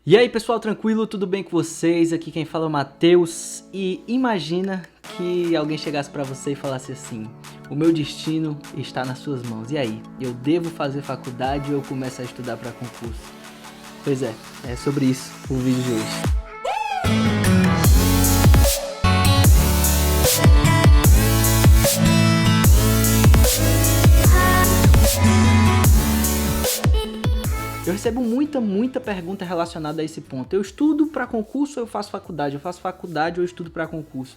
E aí pessoal, tranquilo? Tudo bem com vocês? Aqui quem fala é o Matheus. E imagina que alguém chegasse pra você e falasse assim: o meu destino está nas suas mãos. E aí? Eu devo fazer faculdade ou eu começo a estudar pra concurso? Pois é sobre isso o vídeo de hoje. Eu recebo muita pergunta relacionada a esse ponto. Eu estudo para concurso ou eu faço faculdade? Eu faço faculdade ou eu estudo para concurso?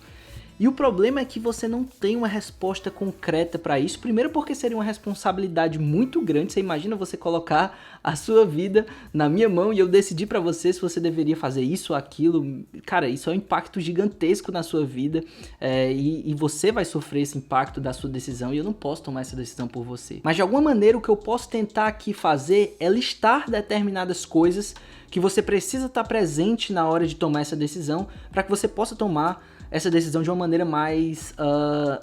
E o problema é que você não tem uma resposta concreta para isso. Primeiro porque seria uma responsabilidade muito grande. Você imagina você colocar a sua vida na minha mão e eu decidir para você se você deveria fazer isso ou aquilo. Cara, isso é um impacto gigantesco na sua vida e você vai sofrer esse impacto da sua decisão e eu não posso tomar essa decisão por você. Mas de alguma maneira o que eu posso tentar aqui fazer é listar determinadas coisas que você precisa estar presente na hora de tomar essa decisão para que você possa tomar essa decisão de uma maneira mais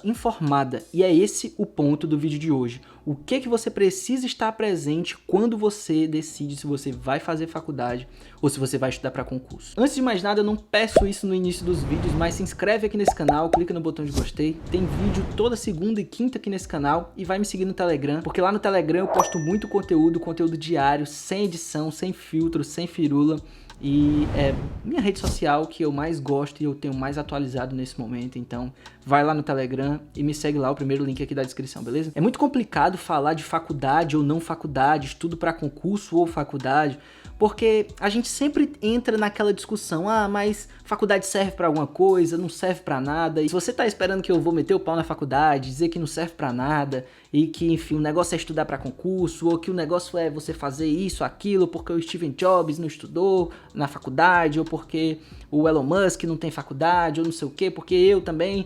informada. E é esse o ponto do vídeo de hoje. O que você precisa estar presente quando você decide se você vai fazer faculdade ou se você vai estudar para concurso. Antes de mais nada, eu não peço isso no início dos vídeos, mas se inscreve aqui nesse canal, clica no botão de gostei. Tem vídeo toda segunda e quinta aqui nesse canal e vai me seguir no Telegram, porque lá no Telegram eu posto muito conteúdo diário, sem edição, sem filtro, sem firula. E é minha rede social que eu mais gosto e eu tenho mais atualizado nesse momento. Então vai lá no Telegram e me segue lá, o primeiro link aqui da descrição, beleza? É muito complicado falar de faculdade ou não faculdade, estudo para concurso ou faculdade, porque a gente sempre entra naquela discussão: ah, mas faculdade serve para alguma coisa, não serve para nada. E se você tá esperando que eu vou meter o pau na faculdade, dizer que não serve para nada e que, enfim, o negócio é estudar para concurso, ou que o negócio é você fazer isso, aquilo, porque o Steve Jobs não estudou na faculdade, ou porque o Elon Musk não tem faculdade, ou não sei o quê, porque eu também,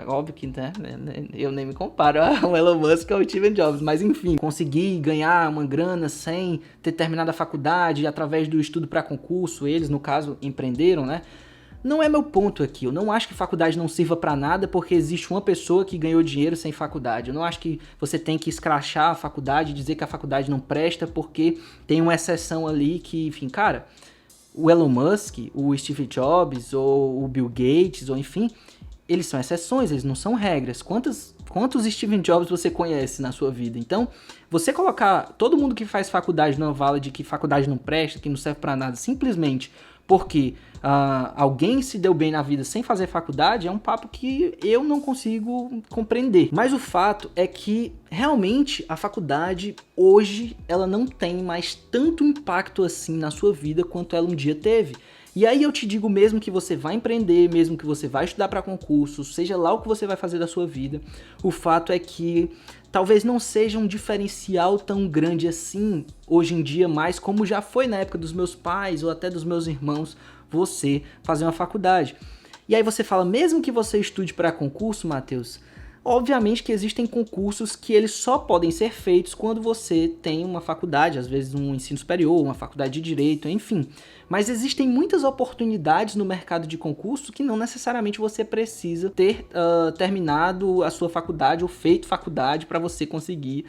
óbvio que né, eu nem me comparo ao Elon Musk ou ao Steve Jobs, mas enfim, consegui ganhar uma grana sem ter terminado a faculdade, através do estudo para concurso, eles, no caso, empreenderam, né? Não é meu ponto aqui, eu não acho que faculdade não sirva pra nada porque existe uma pessoa que ganhou dinheiro sem faculdade. Eu não acho que você tem que escrachar a faculdade e dizer que a faculdade não presta porque tem uma exceção ali que, enfim, cara, o Elon Musk, o Steve Jobs ou o Bill Gates, ou enfim, eles são exceções, eles não são regras. Quantos Steve Jobs você conhece na sua vida? Então, você colocar todo mundo que faz faculdade numa vala de que faculdade não presta, que não serve pra nada, simplesmente porque alguém se deu bem na vida sem fazer faculdade, é um papo que eu não consigo compreender. Mas o fato é que realmente a faculdade hoje ela não tem mais tanto impacto assim na sua vida quanto ela um dia teve. E aí eu te digo, mesmo que você vai empreender, mesmo que você vai estudar para concurso, seja lá o que você vai fazer da sua vida, o fato é que talvez não seja um diferencial tão grande assim hoje em dia, mais como já foi na época dos meus pais ou até dos meus irmãos, você fazer uma faculdade. E aí você fala, mesmo que você estude para concurso, Matheus, obviamente que existem concursos que eles só podem ser feitos quando você tem uma faculdade, às vezes um ensino superior, uma faculdade de direito, enfim. Mas existem muitas oportunidades no mercado de concurso que não necessariamente você precisa ter terminado a sua faculdade ou feito faculdade para você conseguir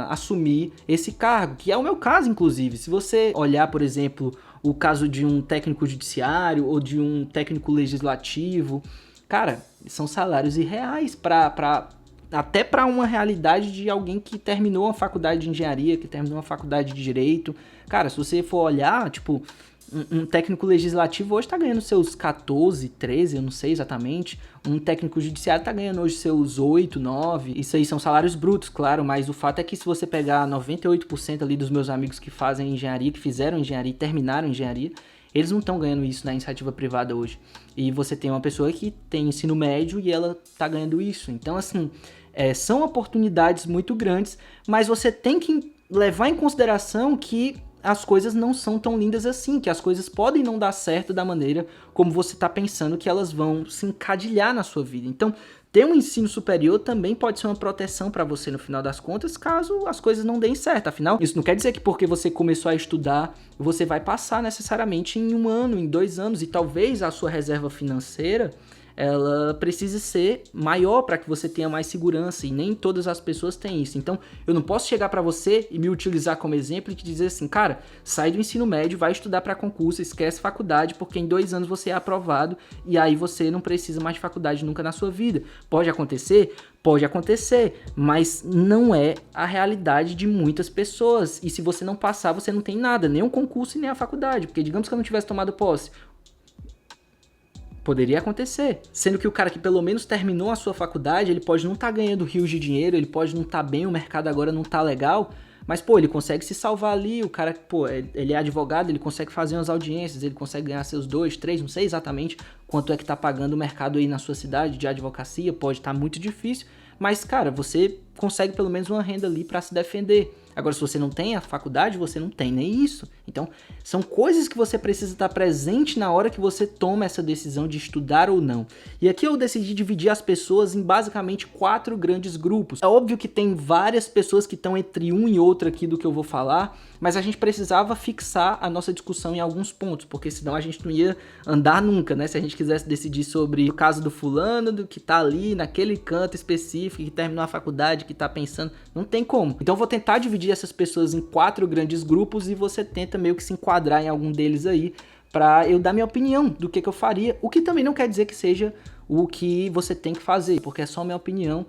assumir esse cargo, que é o meu caso, inclusive. Se você olhar, por exemplo, o caso de um técnico judiciário ou de um técnico legislativo, cara, são salários irreais até para uma realidade de alguém que terminou uma faculdade de engenharia, que terminou uma faculdade de direito. Cara, se você for olhar, tipo, um técnico legislativo hoje tá ganhando seus 14, 13, eu não sei exatamente. Um técnico judiciário tá ganhando hoje seus 8, 9. Isso aí são salários brutos, claro, mas o fato é que se você pegar 98% ali dos meus amigos que fazem engenharia, que fizeram engenharia e terminaram engenharia, eles não estão ganhando isso na iniciativa privada hoje. E você tem uma pessoa que tem ensino médio e ela tá ganhando isso. Então, assim, são oportunidades muito grandes, mas você tem que levar em consideração que as coisas não são tão lindas assim, que as coisas podem não dar certo da maneira como você está pensando que elas vão se encadilhar na sua vida. Então, ter um ensino superior também pode ser uma proteção para você no final das contas, caso as coisas não deem certo. Afinal, isso não quer dizer que porque você começou a estudar, você vai passar necessariamente em 1 ano, em 2 anos, e talvez a sua reserva financeira ela precisa ser maior para que você tenha mais segurança, e nem todas as pessoas têm isso. Então, eu não posso chegar para você e me utilizar como exemplo e te dizer assim, cara, sai do ensino médio, vai estudar para concurso, esquece faculdade, porque em 2 anos você é aprovado e aí você não precisa mais de faculdade nunca na sua vida. Pode acontecer? Pode acontecer, mas não é a realidade de muitas pessoas. E se você não passar, você não tem nada, nem o concurso e nem a faculdade, porque digamos que eu não tivesse tomado posse. Poderia acontecer. Sendo que o cara que pelo menos terminou a sua faculdade, ele pode não estar ganhando rios de dinheiro, ele pode não estar bem, o mercado agora não tá legal, mas, pô, ele consegue se salvar ali, o cara, pô, ele é advogado, ele consegue fazer umas audiências, ele consegue ganhar seus 2, 3, não sei exatamente quanto é que tá pagando o mercado aí na sua cidade de advocacia, pode estar muito difícil, mas, cara, você consegue pelo menos uma renda ali para se defender. Agora, se você não tem a faculdade, você não tem nem isso. Então, são coisas que você precisa estar presente na hora que você toma essa decisão de estudar ou não. E aqui eu decidi dividir as pessoas em basicamente 4 grandes grupos. É óbvio que tem várias pessoas que estão entre um e outro aqui do que eu vou falar, mas a gente precisava fixar a nossa discussão em alguns pontos, porque senão a gente não ia andar nunca, né? Se a gente quisesse decidir sobre o caso do fulano, do que tá ali naquele canto específico, que terminou a faculdade, que tá pensando, não tem como. Então eu vou tentar dividir essas pessoas em 4 grandes grupos e você tenta meio que se enquadrar em algum deles aí pra eu dar minha opinião do que eu faria, o que também não quer dizer que seja o que você tem que fazer, porque é só minha opinião,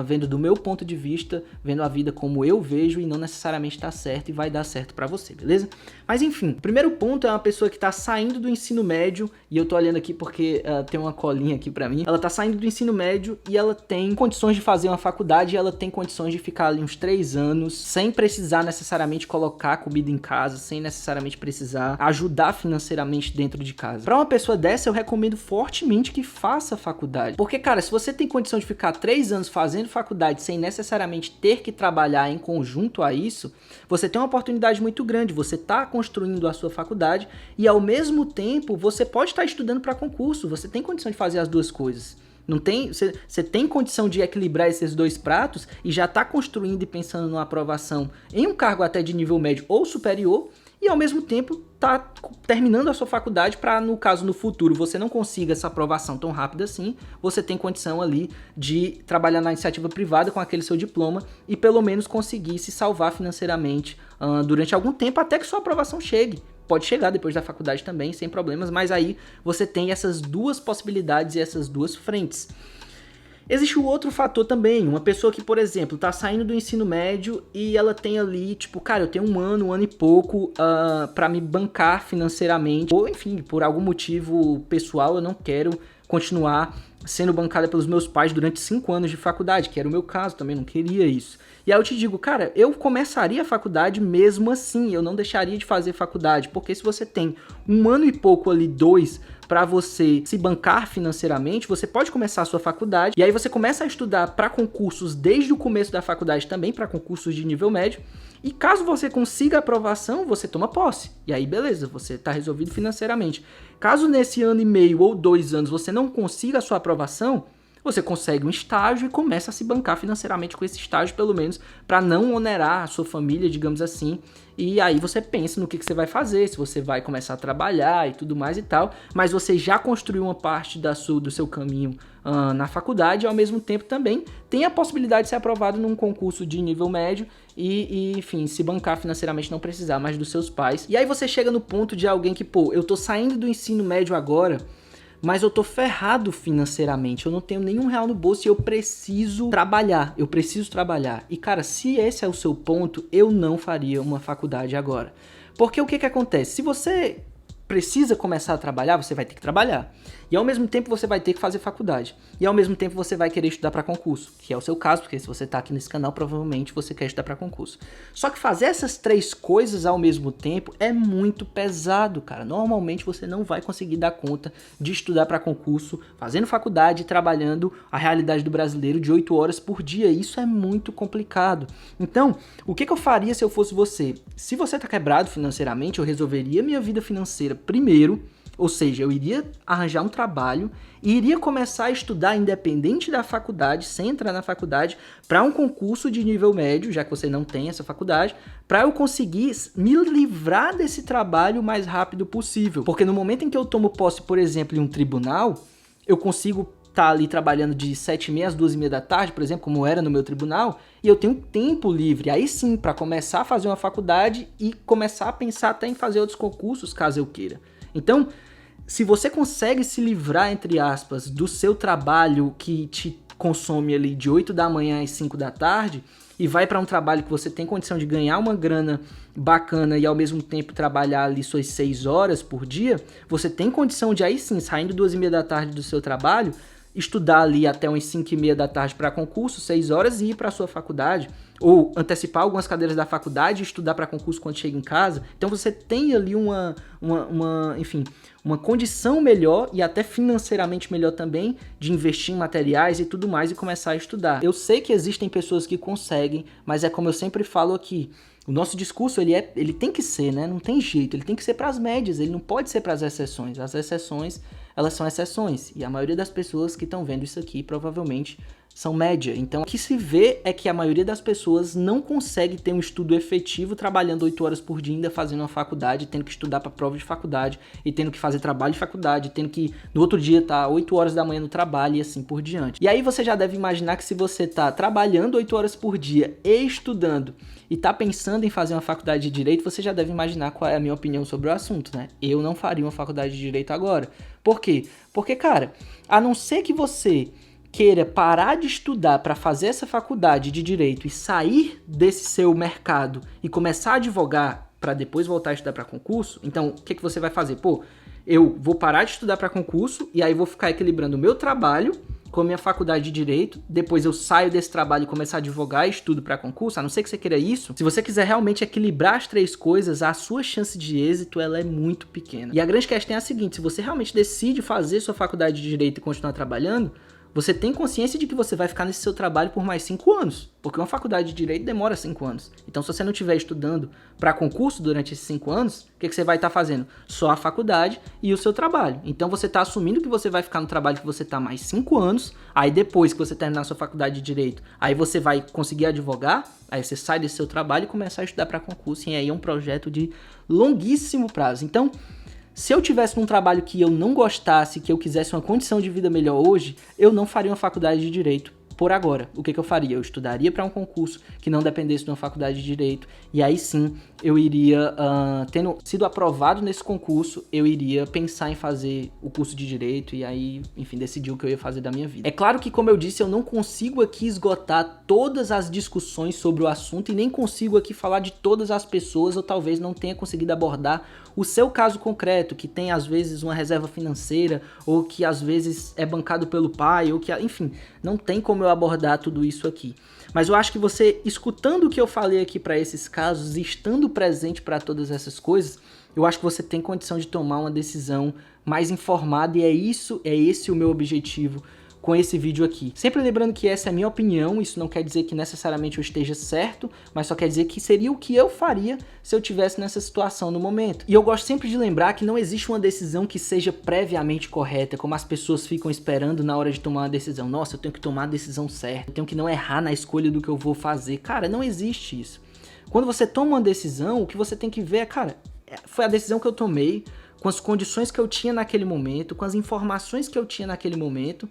vendo do meu ponto de vista, vendo a vida como eu vejo e não necessariamente tá certo e vai dar certo pra você, beleza? Mas enfim, o primeiro ponto é uma pessoa que tá saindo do ensino médio, e eu tô olhando aqui porque tem uma colinha aqui pra mim, ela tá saindo do ensino médio e ela tem condições de fazer uma faculdade, e ela tem condições de ficar ali uns 3 anos, sem precisar necessariamente colocar comida em casa, sem necessariamente precisar ajudar financeiramente dentro de casa. Pra uma pessoa dessa, eu recomendo fortemente que faça faculdade. Porque, cara, se você tem condição de ficar 3 anos fazendo faculdade sem necessariamente ter que trabalhar em conjunto a isso, você tem uma oportunidade muito grande. Você está construindo a sua faculdade e, ao mesmo tempo, você pode estar estudando para concurso. Você tem condição de fazer as duas coisas. Não tem, você tem condição de equilibrar esses 2 pratos e já está construindo e pensando numa aprovação em um cargo até de nível médio ou superior, e ao mesmo tempo tá terminando a sua faculdade para, no caso, no futuro, você não consiga essa aprovação tão rápida assim, você tem condição ali de trabalhar na iniciativa privada com aquele seu diploma e pelo menos conseguir se salvar financeiramente durante algum tempo até que sua aprovação chegue. Pode chegar depois da faculdade também, sem problemas, mas aí você tem essas 2 possibilidades e essas 2 frentes. Existe o outro fator também, uma pessoa que, por exemplo, tá saindo do ensino médio e ela tem ali, tipo, cara, eu tenho um ano e pouco pra me bancar financeiramente, ou enfim, por algum motivo pessoal eu não quero continuar sendo bancada pelos meus pais durante 5 anos de faculdade, que era o meu caso, também não queria isso. E aí eu te digo, cara, eu começaria a faculdade mesmo assim, eu não deixaria de fazer faculdade, porque se você tem 1 ano e pouco ali, 2, para você se bancar financeiramente, você pode começar a sua faculdade, e aí você começa a estudar para concursos desde o começo da faculdade também, para concursos de nível médio, e caso você consiga aprovação, você toma posse. E aí beleza, você está resolvido financeiramente. Caso nesse ano e meio ou 2 anos você não consiga a sua aprovação, você consegue um estágio e começa a se bancar financeiramente com esse estágio, pelo menos, para não onerar a sua família, digamos assim. E aí você pensa no que você vai fazer, se você vai começar a trabalhar e tudo mais e tal, mas você já construiu uma parte do seu caminho na faculdade e ao mesmo tempo também tem a possibilidade de ser aprovado num concurso de nível médio e enfim, se bancar financeiramente, não precisar mais dos seus pais. E aí você chega no ponto de alguém que, pô, eu tô saindo do ensino médio agora, mas eu tô ferrado financeiramente, eu não tenho nenhum real no bolso e eu preciso trabalhar. E cara, se esse é o seu ponto, eu não faria uma faculdade agora. Porque o que acontece? Se você precisa começar a trabalhar, você vai ter que trabalhar. E ao mesmo tempo você vai ter que fazer faculdade. E ao mesmo tempo você vai querer estudar para concurso, que é o seu caso, porque se você tá aqui nesse canal, provavelmente você quer estudar para concurso. Só que fazer essas 3 coisas ao mesmo tempo é muito pesado, cara. Normalmente você não vai conseguir dar conta de estudar para concurso, fazendo faculdade e trabalhando a realidade do brasileiro de 8 horas por dia. Isso é muito complicado. Então, o que eu faria se eu fosse você? Se você tá quebrado financeiramente, eu resolveria minha vida financeira primeiro. Ou seja, eu iria arranjar um trabalho e iria começar a estudar independente da faculdade, sem entrar na faculdade, para um concurso de nível médio, já que você não tem essa faculdade, para eu conseguir me livrar desse trabalho o mais rápido possível. Porque no momento em que eu tomo posse, por exemplo, em um tribunal, eu consigo estar ali trabalhando de 7h30 às 2h30 da tarde, por exemplo, como era no meu tribunal, e eu tenho tempo livre, aí sim, para começar a fazer uma faculdade e começar a pensar até em fazer outros concursos, caso eu queira. Então, se você consegue se livrar, entre aspas, do seu trabalho que te consome ali de 8 da manhã às 5 da tarde, e vai para um trabalho que você tem condição de ganhar uma grana bacana e ao mesmo tempo trabalhar ali suas 6 horas por dia, você tem condição de aí sim, saindo 2h30 da tarde do seu trabalho, estudar ali até umas 5h30 da tarde para concurso, 6 horas, e ir para a sua faculdade, ou antecipar algumas cadeiras da faculdade e estudar para concurso quando chega em casa. Então você tem ali uma condição melhor e até financeiramente melhor também de investir em materiais e tudo mais e começar a estudar. Eu sei que existem pessoas que conseguem, mas é como eu sempre falo aqui, o nosso discurso ele tem que ser, né? Não tem jeito, ele tem que ser para as médias, ele não pode ser para as exceções. As exceções, elas são exceções, e a maioria das pessoas que estão vendo isso aqui provavelmente são média. Então, o que se vê é que a maioria das pessoas não consegue ter um estudo efetivo trabalhando 8 horas por dia, ainda fazendo uma faculdade, tendo que estudar para prova de faculdade, e tendo que fazer trabalho de faculdade, tendo que no outro dia estar 8 horas da manhã no trabalho e assim por diante. E aí você já deve imaginar que se você está trabalhando 8 horas por dia e estudando, e está pensando em fazer uma faculdade de Direito, você já deve imaginar qual é a minha opinião sobre o assunto, né? Eu não faria uma faculdade de Direito agora. Por quê? Porque, cara, a não ser que você queira parar de estudar para fazer essa faculdade de Direito e sair desse seu mercado e começar a advogar para depois voltar a estudar para concurso, então o que você vai fazer? Pô, eu vou parar de estudar para concurso e aí vou ficar equilibrando o meu trabalho com a minha faculdade de Direito, depois eu saio desse trabalho e começar a advogar e estudo para concurso, a não ser que você queira isso. Se você quiser realmente equilibrar as três coisas, a sua chance de êxito ela é muito pequena. E a grande questão é a seguinte, se você realmente decide fazer sua faculdade de Direito e continuar trabalhando, você tem consciência de que você vai ficar nesse seu trabalho por mais 5 anos, porque uma faculdade de Direito demora 5 anos. Então, se você não estiver estudando para concurso durante esses 5 anos, o que você vai estar fazendo? Só a faculdade e o seu trabalho. Então, você está assumindo que você vai ficar no trabalho que você está mais 5 anos, aí depois que você terminar a sua faculdade de Direito, aí você vai conseguir advogar, aí você sai desse seu trabalho e começa a estudar para concurso, e aí é um projeto de longuíssimo prazo. Então, se eu tivesse num trabalho que eu não gostasse, que eu quisesse uma condição de vida melhor hoje, eu não faria uma faculdade de Direito por agora. O que eu faria? Eu estudaria para um concurso que não dependesse de uma faculdade de Direito, e aí sim eu iria, tendo sido aprovado nesse concurso, eu iria pensar em fazer o curso de Direito e aí, enfim, decidir o que eu ia fazer da minha vida. É claro que, como eu disse, eu não consigo aqui esgotar todas as discussões sobre o assunto e nem consigo aqui falar de todas as pessoas, ou talvez não tenha conseguido abordar o seu caso concreto, que tem às vezes uma reserva financeira, ou que às vezes é bancado pelo pai, ou que, enfim, não tem como eu abordar tudo isso aqui. Mas eu acho que você, escutando o que eu falei aqui para esses casos, e estando presente para todas essas coisas, eu acho que você tem condição de tomar uma decisão mais informada, e é esse o meu objetivo com esse vídeo aqui. Sempre lembrando que essa é a minha opinião, isso não quer dizer que necessariamente eu esteja certo, mas só quer dizer que seria o que eu faria se eu tivesse nessa situação no momento. E eu gosto sempre de lembrar que não existe uma decisão que seja previamente correta, como as pessoas ficam esperando na hora de tomar uma decisão. Nossa, eu tenho que tomar a decisão certa, eu tenho que não errar na escolha do que eu vou fazer. Cara, não existe isso. Quando você toma uma decisão, o que você tem que ver é, cara, foi a decisão que eu tomei, com as condições que eu tinha naquele momento, com as informações que eu tinha naquele momento,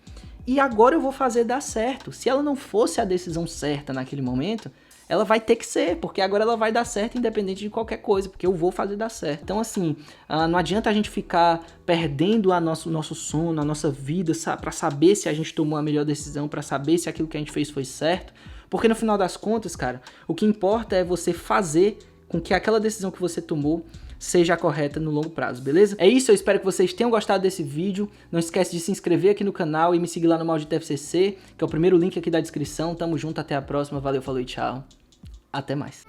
e agora eu vou fazer dar certo. Se ela não fosse a decisão certa naquele momento, ela vai ter que ser, porque agora ela vai dar certo independente de qualquer coisa, porque eu vou fazer dar certo. Então assim, não adianta a gente ficar perdendo o nosso sono, a nossa vida, para saber se a gente tomou a melhor decisão, para saber se aquilo que a gente fez foi certo, porque no final das contas, cara, o que importa é você fazer com que aquela decisão que você tomou seja a correta no longo prazo, beleza? É isso, eu espero que vocês tenham gostado desse vídeo. Não esquece de se inscrever aqui no canal e me seguir lá no Maldito FCC, que é o primeiro link aqui da descrição. Tamo junto, até a próxima, valeu, falou e tchau. Até mais.